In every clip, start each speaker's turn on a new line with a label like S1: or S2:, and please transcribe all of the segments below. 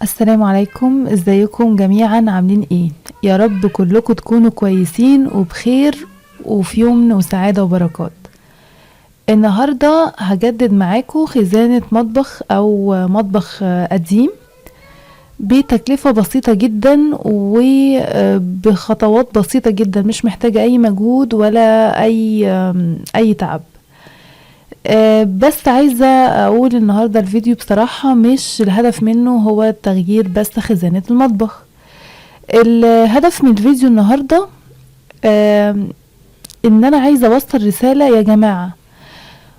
S1: السلام عليكم، ازيكم جميعا؟ عاملين ايه؟ يا رب كلكم تكونوا كويسين وبخير وفي يوم وسعادة وبركات. النهاردة هجدد معاكم خزانة مطبخ او مطبخ قديم بتكلفة بسيطة جدا وبخطوات بسيطة جدا، مش محتاجة اي مجهود ولا اي تعب. بس عايزة اقول النهاردة الفيديو بصراحة مش الهدف منه هو تغيير بس خزانة المطبخ. الهدف من الفيديو النهاردة ان انا عايزة اوصل رسالة. يا جماعة،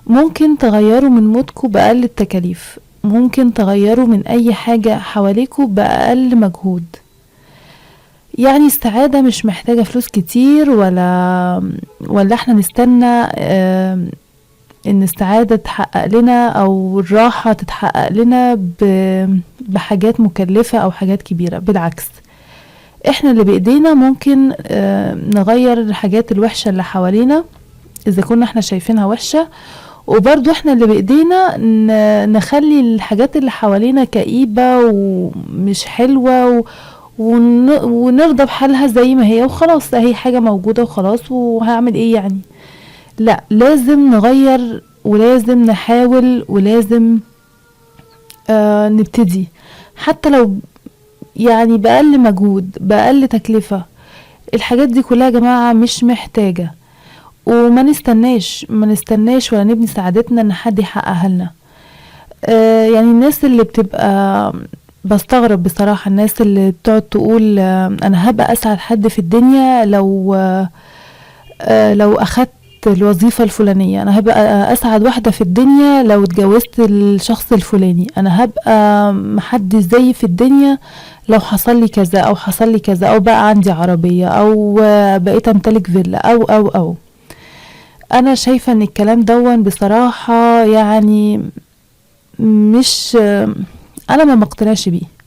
S1: ممكن تغيروا من مودكم بأقل التكاليف، ممكن تغيروا من اي حاجة حواليكم بأقل مجهود. يعني السعادة مش محتاجة فلوس كتير ولا احنا نستنى ان السعادة تتحقق لنا او الراحة تتحقق لنا بحاجات مكلفة او حاجات كبيرة. بالعكس، احنا اللي بايدينا ممكن نغير الحاجات الوحشة اللي حوالينا اذا كنا احنا شايفينها وحشة، وبرضو احنا اللي بايدينا نخلي الحاجات اللي حوالينا كئيبة ومش حلوة ونرضى بحالها زي ما هي وخلاص، هي حاجة موجودة وخلاص وهعمل ايه يعني. لا، لازم نغير ولازم نحاول ولازم نبتدي، حتى لو يعني بأقل مجهود بأقل تكلفة. الحاجات دي كلها يا جماعة مش محتاجة، وما نستناش ولا نبني سعادتنا ان حد يحققها لنا. يعني الناس اللي بتبقى بستغرب بصراحة، الناس اللي بتقعد تقول انا هبقى اسعد حد في الدنيا لو اخدت الوظيفة الفلانية، انا هبقى اسعد واحدة في الدنيا لو اتجوزت الشخص الفلاني، انا هبقى محدش زي في الدنيا لو حصل لي كذا او حصل لي كذا، او بقى عندي عربية او بقيت امتلك فيلا او انا شايفة ان الكلام دون بصراحة يعني مش انا ما مقتنعش بيه.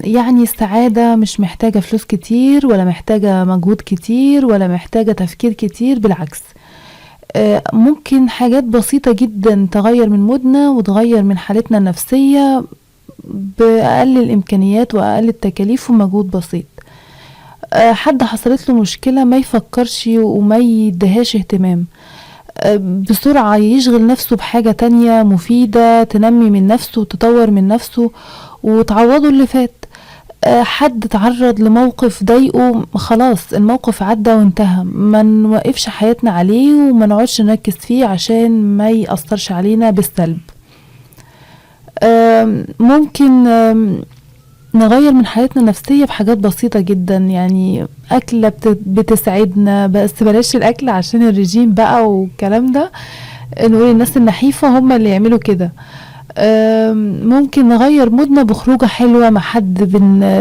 S1: يعني السعادة مش محتاجة فلوس كتير ولا محتاجة مجهود كتير ولا محتاجة تفكير كتير. بالعكس، ممكن حاجات بسيطة جدا تغير من مودنا وتغير من حالتنا النفسية بأقل الإمكانيات وأقل التكاليف ومجهود بسيط. حد حصلت له مشكلة ما يفكرش وما يدهاش اهتمام، بسرعة يشغل نفسه بحاجة تانية مفيدة تنمي من نفسه وتطور من نفسه وتعوضه اللي فات. حد تعرض لموقف ضايقه، خلاص الموقف عدى وانتهى، ما نوقفش حياتنا عليه وما نقعدش نركز فيه عشان ما يأثرش علينا بالسلب. ممكن نغير من حالتنا النفسية بحاجات بسيطة جدا، يعني أكلة بتسعدنا، بس بلاش الأكل عشان الرجيم بقى والكلام ده، نقول الناس النحيفة هم اللي يعملوا كده. ممكن نغير مودنا بخروجة حلوة مع حد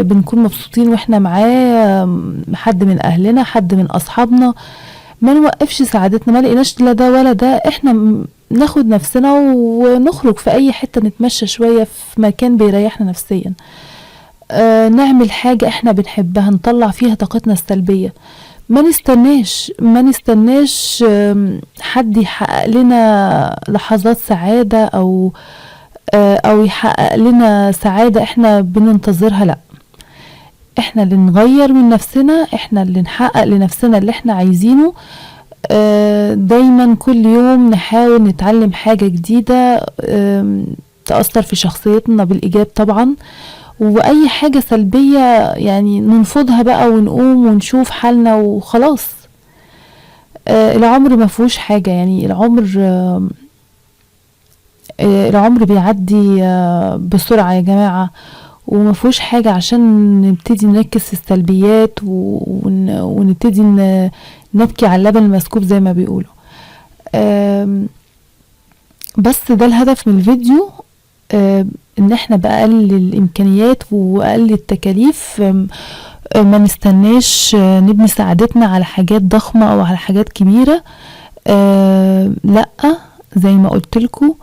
S1: بنكون مبسوطين واحنا معاه، حد من أهلنا، حد من أصحابنا. ما نوقفش سعادتنا، ما لقيناش لا ده ولا ده، احنا ناخد نفسنا ونخرج في أي حتة، نتمشى شوية في مكان بيريحنا نفسيا. نعمل حاجة احنا بنحبها، نطلع فيها طاقتنا السلبية. ما نستناش حد يحقق لنا لحظات سعادة او يحقق لنا سعادة احنا بننتظرها. لا، احنا اللي نغير من نفسنا، احنا اللي نحقق لنفسنا اللي احنا عايزينه. دايما كل يوم نحاول نتعلم حاجة جديدة تأثر في شخصيتنا بالإيجاب طبعا، واي حاجة سلبية يعني ننفضها بقى ونقوم ونشوف حالنا وخلاص. العمر ما فيهوش حاجة، يعني العمر بيعدي بسرعة يا جماعة، وما فيهوش حاجة عشان نبتدي نركز في السلبيات ونبتدي نبكي على اللبن المسكوب زي ما بيقولوا. بس ده الهدف من الفيديو، ان احنا بأقل الامكانيات واقل التكاليف ما نستناش نبني سعادتنا على حاجات ضخمة او على حاجات كبيرة. لا، زي ما قلت لكم،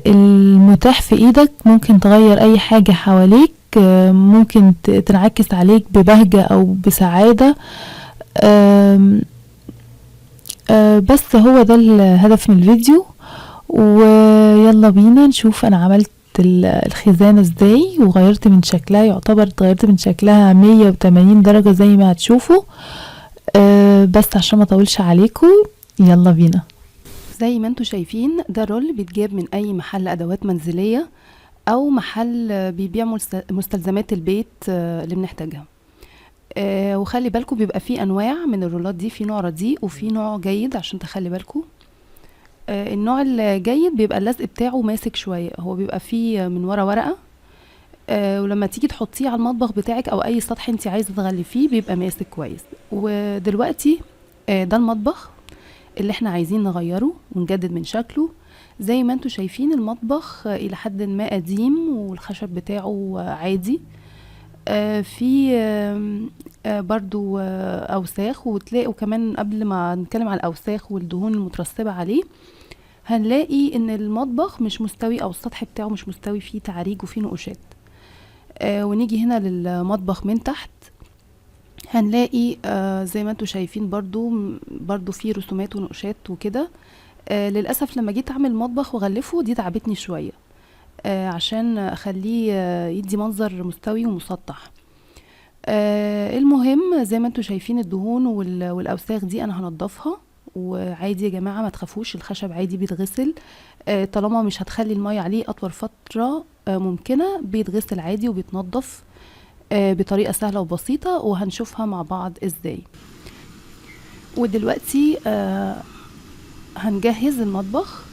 S1: المتاح في ايدك، ممكن تغير اي حاجة حواليك، ممكن تنعكس عليك ببهجة او بسعادة. بس هو ده الهدف من الفيديو، ويلا بينا نشوف انا عملت الخزانة ازاي وغيرت من شكلها، يعتبر اتغيرت من شكلها 180 درجة زي ما هتشوفوا. بس عشان ما اطولش عليكم يلا بينا. زي ما انتوا شايفين ده رول بيتجاب من اي محل ادوات منزلية او محل بيبيع مستلزمات البيت اللي بنحتاجها. وخلي بالكم بيبقى فيه انواع من الرولات دي، في نوع رديء وفي نوع جيد عشان تخلي بالكم. النوع الجيد بيبقى اللزق بتاعه ماسك شوية، هو بيبقى فيه من ورا ورقة، ولما تيجي تحطيه على المطبخ بتاعك او اي سطح انت عايزه تغلفيه بيبقى ماسك كويس. ودلوقتي ده المطبخ اللي احنا عايزين نغيره ونجدد من شكله. زي ما انتوا شايفين المطبخ الى حد ما قديم والخشب بتاعه عادي، في برضو اوساخ، وتلاقوا كمان قبل ما نتكلم على الاوساخ والدهون المترسبة عليه هنلاقي ان المطبخ مش مستوي او السطح بتاعه مش مستوي، فيه تعريج وفيه نقوشات. ونيجي هنا للمطبخ من تحت هنلاقي زي ما انتوا شايفين برضو فيه رسومات ونقوشات وكده. للأسف لما جيت اعمل مطبخ وغلفه دي تعبتني شوية عشان اخليه يدي منظر مستوي ومسطح. المهم زي ما انتوا شايفين الدهون والاوساخ دي انا هنضفها، وعادي يا جماعة ما تخافوش، الخشب عادي بيتغسل طالما مش هتخلي المية عليه اطول فترة ممكنة، بيتغسل عادي وبيتنضف بطريقة سهلة وبسيطة، وهنشوفها مع بعض ازاي. ودلوقتي هنجهز المطبخ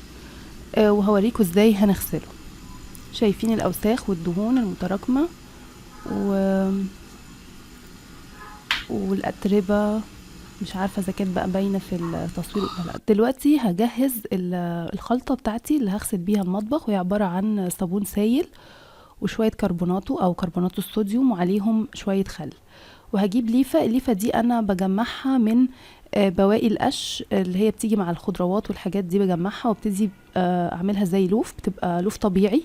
S1: وهوريكم ازاي هنغسله. شايفين الاوساخ والدهون المتراكمة والاتربة، مش عارفة اذا كانت بقى باينة في التصوير ولا لا. دلوقتي هجهز الخلطة بتاعتي اللي هغسل بيها المطبخ، وهي عبارة عن صابون سايل وشوية كربوناتو او كربونات الصوديوم وعليهم شوية خل. وهجيب الليفة دي انا بجمعها من بواقي القش اللي هي بتيجي مع الخضروات والحاجات دي، بجمعها وابتدي اعملها زي لوف، بتبقى لوف طبيعي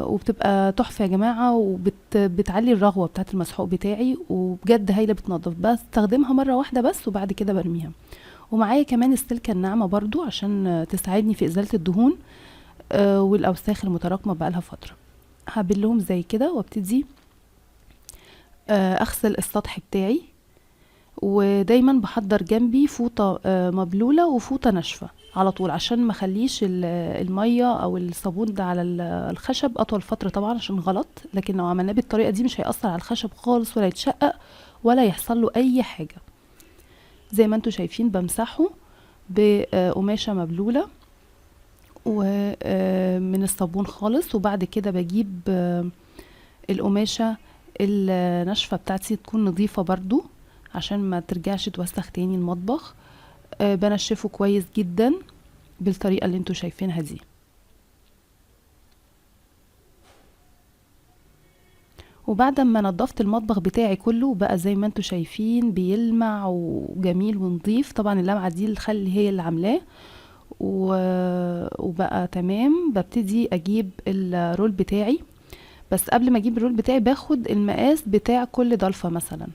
S1: وبتبقى تحفة يا جماعة، وبتعلي الرغوة بتاعت المسحوق بتاعي، وبجد هايلة بتنظف. بستخدمها مرة واحدة بس وبعد كده برميها. ومعايا كمان السلكة الناعمة برضو عشان تساعدني في ازالة الدهون والاوساخ المتراكمة بقالها فترة. هبلهم زي كده وابتدي اغسل السطح بتاعي، ودايما بحضر جنبي فوطة مبلولة وفوطة ناشفة على طول عشان ما اخليش المية او الصابون ده على الخشب اطول فترة طبعا عشان غلط، لكن لو عملناه بالطريقة دي مش هيأثر على الخشب خالص ولا يتشقق ولا يحصل له اي حاجة. زي ما انتوا شايفين بمسحه بقماشة مبلولة ومن الصابون خالص، وبعد كده بجيب القماشة الناشفة بتاعتي تكون نظيفة برضو عشان ما ترجعش توسخ تاني المطبخ. بنشفه كويس جدا بالطريقة اللي انتوا شايفينها دي. وبعد ما نضفت المطبخ بتاعي كله بقى زي ما انتوا شايفين بيلمع وجميل ونظيف، طبعا اللمعة دي الخل هي اللي عاملاه وبقى تمام. ببتدي اجيب الرول بتاعي، بس قبل ما اجيب الرول بتاعي باخد المقاس بتاع كل ضلفة مثلا،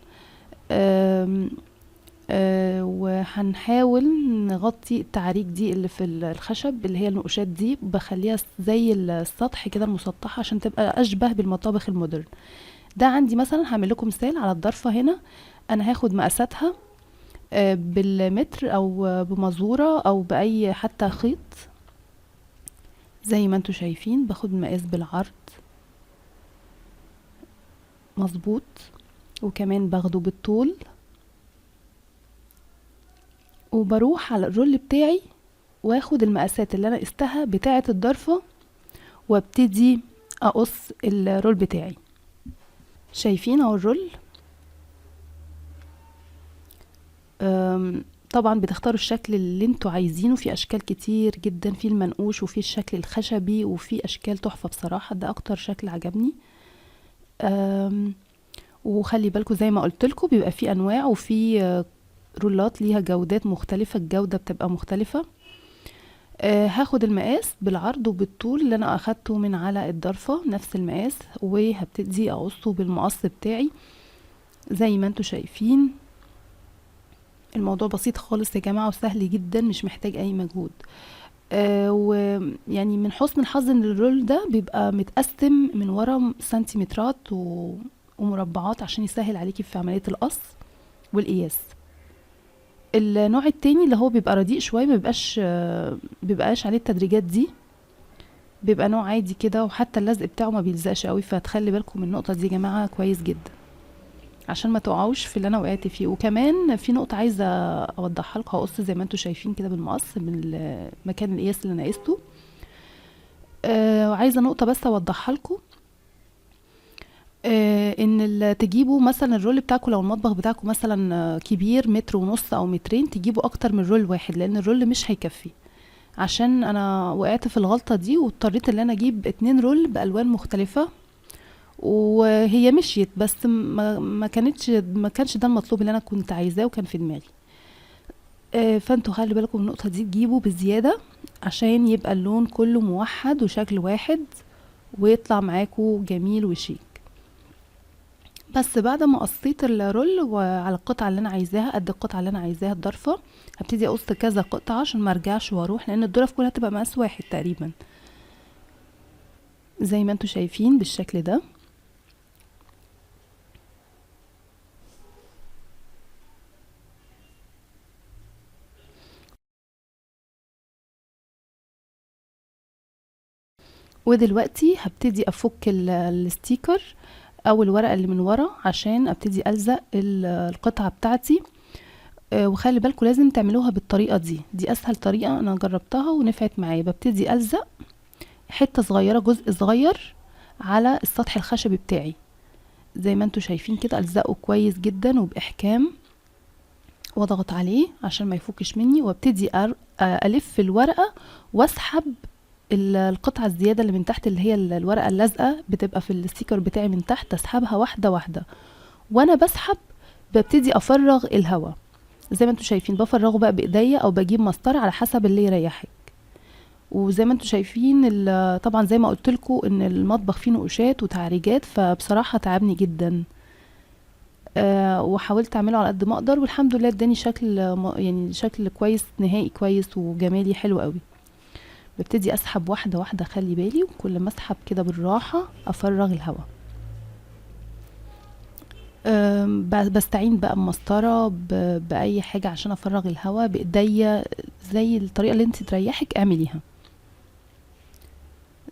S1: وهنحاول نغطي التعاريج دي اللي في الخشب اللي هي النقوشات دي، بخليها زي السطح كده المسطحة عشان تبقى اشبه بالمطابخ المودرن. ده عندي مثلا هعمل لكم مثال على الضرفة هنا، انا هاخد مقاساتها بالمتر او بمزورة او باي حتى خيط. زي ما انتوا شايفين باخد المقاس بالعرض مظبوط، وكمان باخده بالطول، وبروح على الرول بتاعي واخد المقاسات اللي انا قستها بتاعة الضرفة وابتدي اقص الرول بتاعي. شايفين اهو الرول. طبعا بتختاروا الشكل اللي انتوا عايزينه، في اشكال كتير جدا، في المنقوش وفي الشكل الخشبي وفي اشكال تحفة بصراحة، ده اكتر شكل عجبني. وخلي بالكم زي ما قلت لكم بيبقى في انواع وفي رولات ليها جودات مختلفة، الجودة بتبقى مختلفة. هاخد المقاس بالعرض وبالطول اللي انا اخدته من على الضرفة نفس المقاس، وهبتدي اقصه بالمقص بتاعي زي ما انتوا شايفين. الموضوع بسيط خالص يا جماعة وسهل جدا، مش محتاج اي مجهود. ويعني من حسن الحظ ان الرول ده بيبقى متقسم من ورا سنتيمترات ومربعات عشان يسهل عليكي في عملية القص والقياس. النوع التاني اللي هو بيبقى رديء شوية بيبقاش عليه التدريجات دي، بيبقى نوع عادي كده، وحتى اللزق بتاعه ما بيلزقش قوي، فتخلي بالكم من النقطة دي يا جماعة كويس جدا عشان ما تقعوش في اللي انا وقعت فيه. وكمان في نقطة عايزة اوضحها لكم، هقص زي ما انتم شايفين كده بالمقص من مكان القياس اللي انا قسته. وعايزة نقطة بس اوضحها لكم، ان تجيبوا مثلا الرول بتاعكم، لو المطبخ بتاعكم مثلا كبير متر ونص او مترين، تجيبوا اكتر من رول واحد، لان الرول مش هيكفي. عشان انا وقعت في الغلطة دي واضطريت ان انا اجيب 2 رول بالوان مختلفة، وهي مشيت، بس ما كانش ده المطلوب اللي انا كنت عايزاه وكان في دماغي. فانتوا خلي بالكم من النقطة دي، تجيبوا بزيادة عشان يبقى اللون كله موحد وشكل واحد، ويطلع معاكوا جميل وشيك. بس بعد ما قصيت الرول وعلى القطعة اللي انا عايزاها، قد القطعة اللي انا عايزاها الضرفة، هبتدي اقص كذا قطعة عشان ما ارجعش واروح، لان الضرف كلها تبقى مقاس واحد تقريبا زي ما انتوا شايفين بالشكل ده. ودلوقتي هبتدي افك الستيكر او الورقة اللي من ورا عشان ابتدي الزق القطعة بتاعتي. وخلي بالكم لازم تعملوها بالطريقة دي اسهل طريقة انا جربتها ونفعت معايا. ببتدي الزق حتة صغيرة، جزء صغير على السطح الخشبي بتاعي زي ما انتوا شايفين كده، الزقه كويس جدا وباحكام، واضغط عليه عشان ما يفكش مني، وابتدي الف الورقة واسحب القطعة الزيادة اللي من تحت، اللي هي الورقة اللازقة بتبقى في الستيكر بتاعي من تحت، اسحبها واحدة واحدة. وانا بسحب ببتدي افرغ الهواء زي ما انتوا شايفين، بفرغه بقى بايديا او بجيب مسطرة على حسب اللي يريحك. وزي ما انتوا شايفين طبعا زي ما قلت لكم ان المطبخ فيه نقوشات وتعريجات، فبصراحة تعبني جدا. وحاولت اعمله على قد ما اقدر، والحمد لله اداني شكل يعني شكل كويس نهائي كويس وجمالي حلو قوي. ببتدي اسحب واحده واحده، خلي بالي، وكل ما اسحب كده بالراحه افرغ الهواء. بستعين بقى بمسطره باي حاجه عشان افرغ الهواء بايديا، زي الطريقه اللي انت تريحك اعمليها.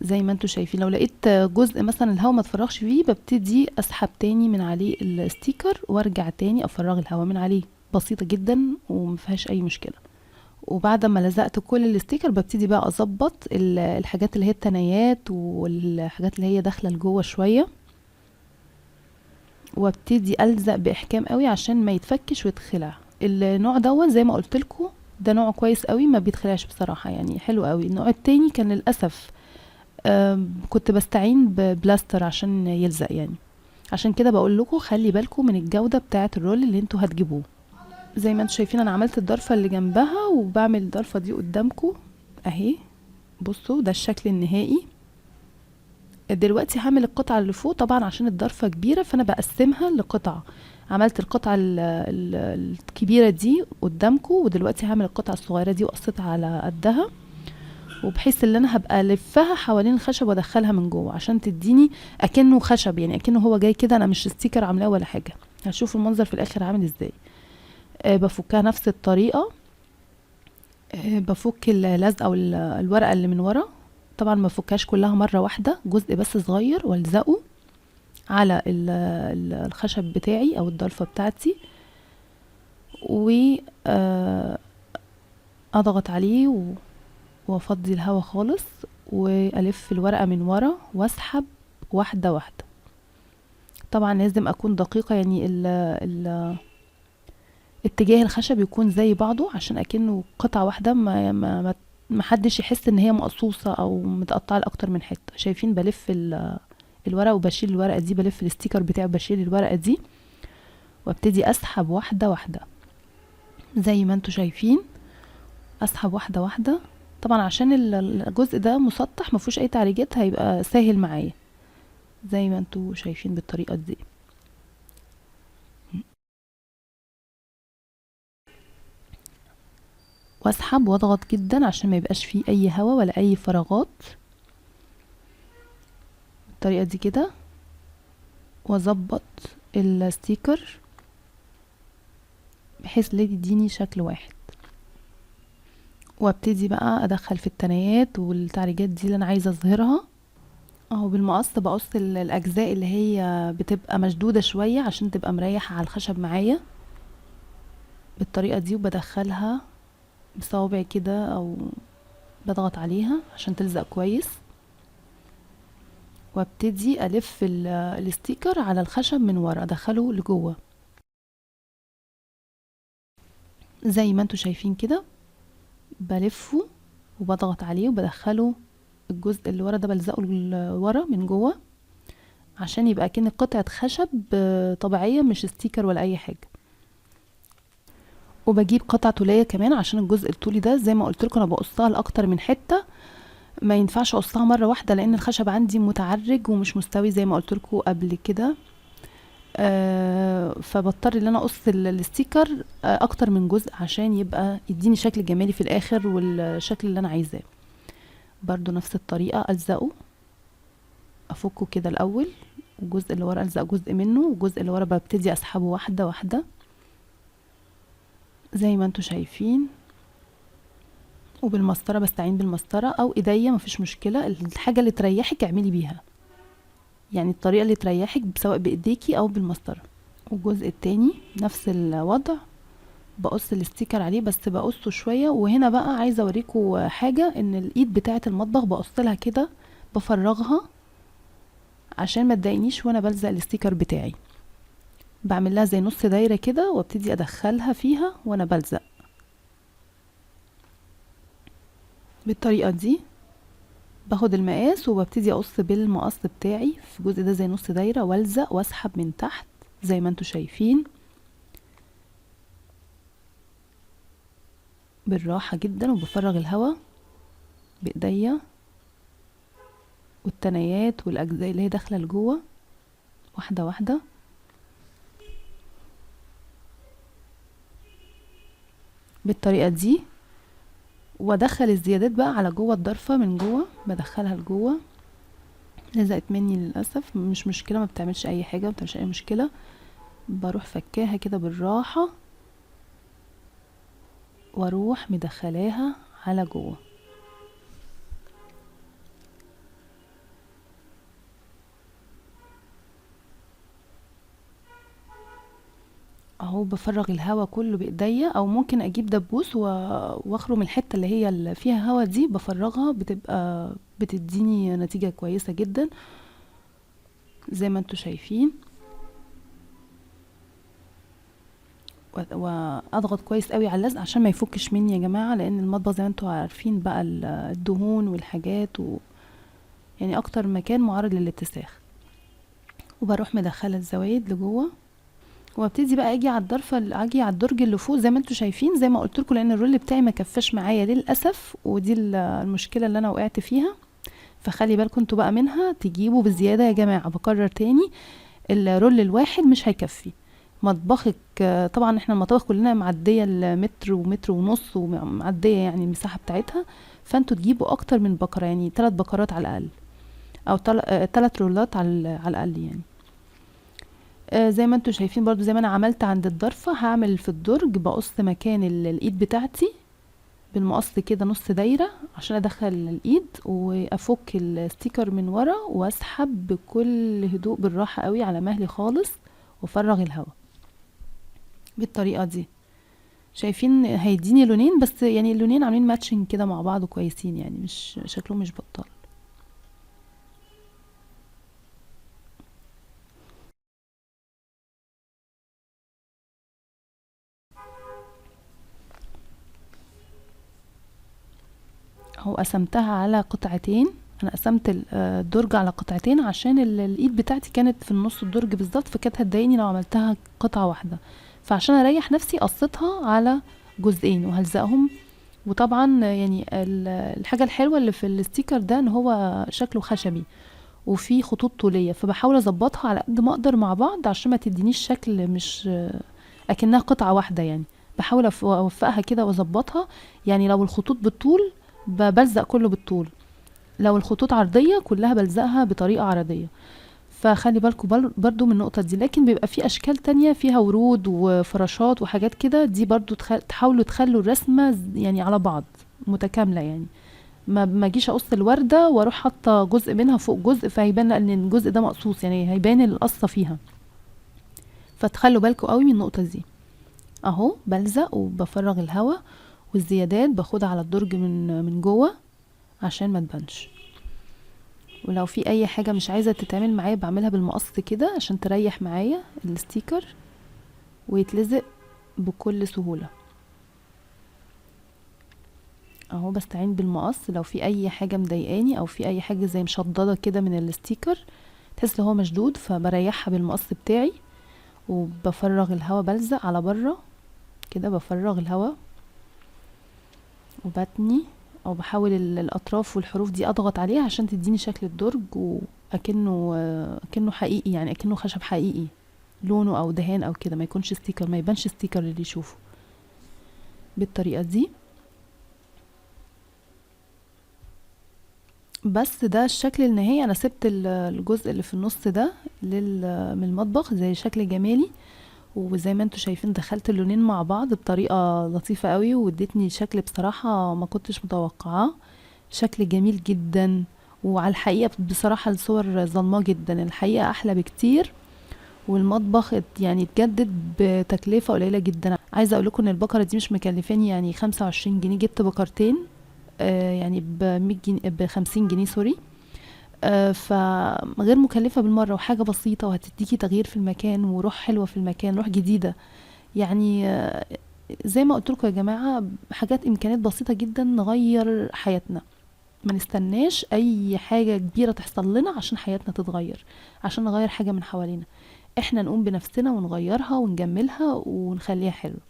S1: زي ما انتوا شايفين لو لقيت جزء مثلا الهواء ما تفرغش فيه، ببتدي اسحب تاني من عليه الستيكر وارجع تاني افرغ الهواء من عليه. بسيطه جدا ومفيهاش اي مشكله. وبعد ما لزقت كل الستيكر ببتدي بقى اظبط الحاجات اللي هي التنايات والحاجات اللي هي داخله لجوه شويه، وابتدي الزق باحكام قوي عشان ما يتفكش ويتخلع. النوع دوت زي ما قلت لكم ده نوع كويس قوي، ما بيتخلعش بصراحه، يعني حلو قوي. النوع التاني كان للاسف كنت بستعين ببلاستر عشان يلزق يعني. عشان كده بقول لكم خلي بالكم من الجوده بتاعه الرول اللي انتوا هتجيبوه. زي ما انتوا شايفين انا عملت الضرفه اللي جنبها، وبعمل الضرفه دي قدامكم اهي. بصوا ده الشكل النهائي. دلوقتي هعمل القطعه اللي فوق، طبعا عشان الضرفه كبيره فانا بقسمها لقطع. عملت القطعه الكبيره دي قدامكم، ودلوقتي هعمل القطعه الصغيره دي وقصيتها على قدها، وبحيث ان انا هبقى الفها حوالين الخشب وادخلها من جوه عشان تديني اكنه خشب، يعني اكنه هو جاي كده، انا مش ستيكر عاملاه ولا حاجه. هشوف المنظر في الاخر عامل ازاي. بفكها نفس الطريقه. بفك اللزقه او الورقه اللي من ورا. طبعا ما بفكهاش كلها مره واحده، جزء بس صغير والزقه على الخشب بتاعي او الضلفه بتاعتي، و اضغط عليه وافضي الهواء خالص، والف الورقه من ورا واسحب واحده واحده. طبعا لازم اكون دقيقه، يعني ال اتجاه الخشب يكون زي بعضه عشان اكنه قطعه واحده، ما حدش يحس ان هي مقصوصه او متقطعه لاكتر من حته. شايفين بلف الورقه وبشيل الورقه دي، بلف الستيكر بتاعي وبشيل الورقه دي، وابتدي اسحب واحده واحده زي ما انتوا شايفين. اسحب واحده واحده، طبعا عشان الجزء ده مسطح مفيهوش اي تعريجات، هيبقى سهل معايا زي ما انتوا شايفين بالطريقه دي. واسحب واضغط جدا عشان ما يبقاش فيه اي هوا ولا اي فراغات بالطريقة دي كده، واظبط الستيكر بحيث لا يديني شكل واحد، وابتدي بقى ادخل في التنايات والتعريجات دي اللي انا عايزة اظهرها اهو. بالمقص بقص الاجزاء اللي هي بتبقى مشدودة شوية عشان تبقى مريحة على الخشب معايا بالطريقة دي، وبدخلها بصوابعي كده او بضغط عليها عشان تلزق كويس، وابتدي الف الستيكر على الخشب من ورا ادخله لجوه زي ما انتوا شايفين كده، بلفه وبضغط عليه وبدخله الجزء اللي ورا ده، بلزقه لورا من جوه عشان يبقى كأن قطعة خشب طبيعية مش ستيكر ولا اي حاجة. وبجيب قطعة طولية كمان عشان الجزء الطولي ده زي ما قلت لكم انا بقصها لاكتر من حتة، ما ينفعش اقصها مرة واحدة لان الخشب عندي متعرج ومش مستوي زي ما قلت لكم قبل كده. فبضطر ان انا اقص الستيكر اكتر من جزء عشان يبقى يديني شكل جمالي في الاخر والشكل اللي انا عايزاه. برضو نفس الطريقة الزقه، افكه كده الاول، والجزء اللي ورا الزق جزء منه، والجزء اللي ورا ببتدي اسحبه واحدة واحدة زي ما انتوا شايفين. وبالمسطرة بستعين بالمسطرة او ايديا مفيش مشكلة، الحاجة اللي تريحك اعملي بيها، يعني الطريقة اللي تريحك سواء بايديكي او بالمسطرة. والجزء التاني نفس الوضع، بقص الستيكر عليه بس بقصه شوية. وهنا بقى عايزة اوريكم حاجة، ان الايد بتاعة المطبخ بقصلها كده بفرغها عشان ما تضايقنيش وانا بلزق الستيكر بتاعي، بعمل لها زي نص دايرة كده وابتدي ادخلها فيها وانا بلزق بالطريقة دي. باخد المقاس وببتدي اقص بالمقص بتاعي في الجزء ده زي نص دايرة، والزق واسحب من تحت زي ما انتوا شايفين بالراحة جدا، وبفرغ الهواء بايديا والتنايات والاجزاء اللي هي داخله لجوه واحده واحده بالطريقه دي، وادخل الزيادات بقى على جوه الضرفه من جوه، بدخلها لجوه. لزقت مني للاسف مش مشكله، ما بتعملش اي حاجه، ما بتعملش اي مشكله، بروح فكاها كده بالراحه واروح مدخلاها على جوه اهو. بفرغ الهواء كله بايديا، او ممكن اجيب دبوس واخرم الحته اللي هي اللي فيها هواء دي، بفرغها بتبقى بتديني نتيجه كويسه جدا زي ما انتوا شايفين. واضغط كويس قوي على اللزق عشان ما يفكش مني يا جماعه، لان المطبخ زي ما انتوا عارفين بقى الدهون والحاجات يعني اكتر مكان معرض للاتساخ. وبروح مدخله الزوايد لجوه، وابتدي بقى اجي على الضرفه، اجي على الدرج اللي فوق زي ما انتوا شايفين زي ما قلت لكم، لان الرول بتاعي ما كفاش معايا للاسف، ودي المشكله اللي انا وقعت فيها. فخلي بالكم انتوا بقى منها، تجيبوا بزياده يا جماعه. بكرر تاني، الرول الواحد مش هيكفي مطبخك. طبعا احنا المطابخ كلنا معديه المتر ومتر ونص ومعديه يعني المساحه بتاعتها، فانتوا تجيبوا اكتر من بكره، يعني 3 بكرات على الاقل، او 3 رولات على الاقل يعني. زي ما انتوا شايفين برضو زي ما انا عملت عند الضرفه، هعمل في الدرج بقص مكان الايد بتاعتي بالمقص كده نص دايره عشان ادخل الايد، وافك الستيكر من ورا واسحب بكل هدوء بالراحه قوي على مهلي خالص، وافرغ الهواء بالطريقه دي. شايفين هيديني لونين، بس يعني اللونين عاملين ماتشنج كده مع بعض كويسين، يعني مش شكلهم مش بطال. اهو قسمتها على قطعتين، انا قسمت الدرج على قطعتين عشان الايد بتاعتي كانت في النص الدرج بالظبط، فكانت هتضايقني لو عملتها قطعه واحده، فعشان اريح نفسي قصيتها على جزئين وهلزقهم. وطبعا يعني الحاجه الحلوه اللي في الستيكر ده ان هو شكله خشبي وفي خطوط طوليه، فبحاول اظبطها على قد ما اقدر مع بعض عشان ما تدينيش شكل مش اكنها قطعه واحده يعني، بحاول اوفقها كده واظبطها. يعني لو الخطوط بالطول بلزق كله بالطول، لو الخطوط عرضية كلها بلزقها بطريقة عرضية. فخلي بالكم برضو من النقطة دي. لكن بيبقى في اشكال تانية فيها ورود وفراشات وحاجات كده، دي برضو تحاولوا تخلوا الرسمة يعني على بعض متكاملة. يعني ما اجيش اقص الوردة واروح حاطة جزء منها فوق جزء فهيبان ان الجزء ده مقصوص، يعني هيبان القصة فيها. فتخلوا بالكم قوي من النقطة دي. اهو بلزق وبفرغ الهواء، والزيادات باخدها على الدرج من جوه عشان ما تبانش. ولو في اي حاجة مش عايزة تتعمل معايا بعملها بالمقص كده عشان تريح معايا الستيكر ويتلزق بكل سهولة. اهو بستعين بالمقص لو في اي حاجة مضايقاني او في اي حاجة زي مشددة كده من الستيكر، تحس هو مشدود، فبريحها بالمقص بتاعي وبفرغ الهواء، بلزق على بره كده، بفرغ الهواء وبتني او بحاول الاطراف والحروف دي اضغط عليها عشان تديني شكل الدرج، وأكنه حقيقي، يعني اكنه خشب حقيقي لونه او دهان او كده، ما يكونش ستيكر، ما يبانش ستيكر اللي يشوفه. بالطريقة دي. بس ده الشكل النهائي. انا سبت الجزء اللي في النص ده من المطبخ زي شكل جمالي، وزي ما انتوا شايفين دخلت اللونين مع بعض بطريقة لطيفة قوي، وادتني شكل بصراحة ما كنتش متوقعاه، شكل جميل جدا. وعلى الحقيقة بصراحة الصور ظلمة جدا، الحقيقة احلى بكتير، والمطبخ يعني اتجدد بتكلفة قليلة جدا. عايزة اقول لكم ان البقرة دي مش مكلفاني يعني 25 جنيه، جبت بقرتين يعني ب100 جنيه، ب50 جنيه سوري. فغير مكلفة بالمرة، وحاجة بسيطة وهتديكي تغيير في المكان وروح حلوة في المكان، روح جديدة. يعني زي ما قلت لكم يا جماعة، حاجات امكانيات بسيطة جدا نغير حياتنا. ما نستناش اي حاجة كبيرة تحصل لنا عشان حياتنا تتغير، عشان نغير حاجة من حوالينا. احنا نقوم بنفسنا ونغيرها ونجملها ونخليها حلوة.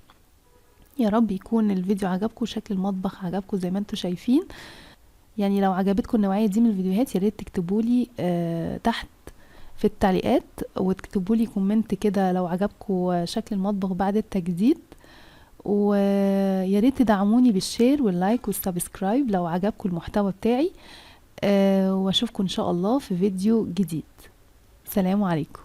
S1: يا رب يكون الفيديو عجبكم، شكل المطبخ عجبكم زي ما انتوا شايفين. يعني لو عجبتكم النوعية دي من الفيديوهات يا ريت تكتبولي تحت في التعليقات، وتكتبولي كومنت كده لو عجبكم شكل المطبخ بعد التجديد. ويا ريت تدعموني بالشير واللايك والسبسكرايب لو عجبكم المحتوى بتاعي. واشوفكم ان شاء الله في فيديو جديد. سلام عليكم.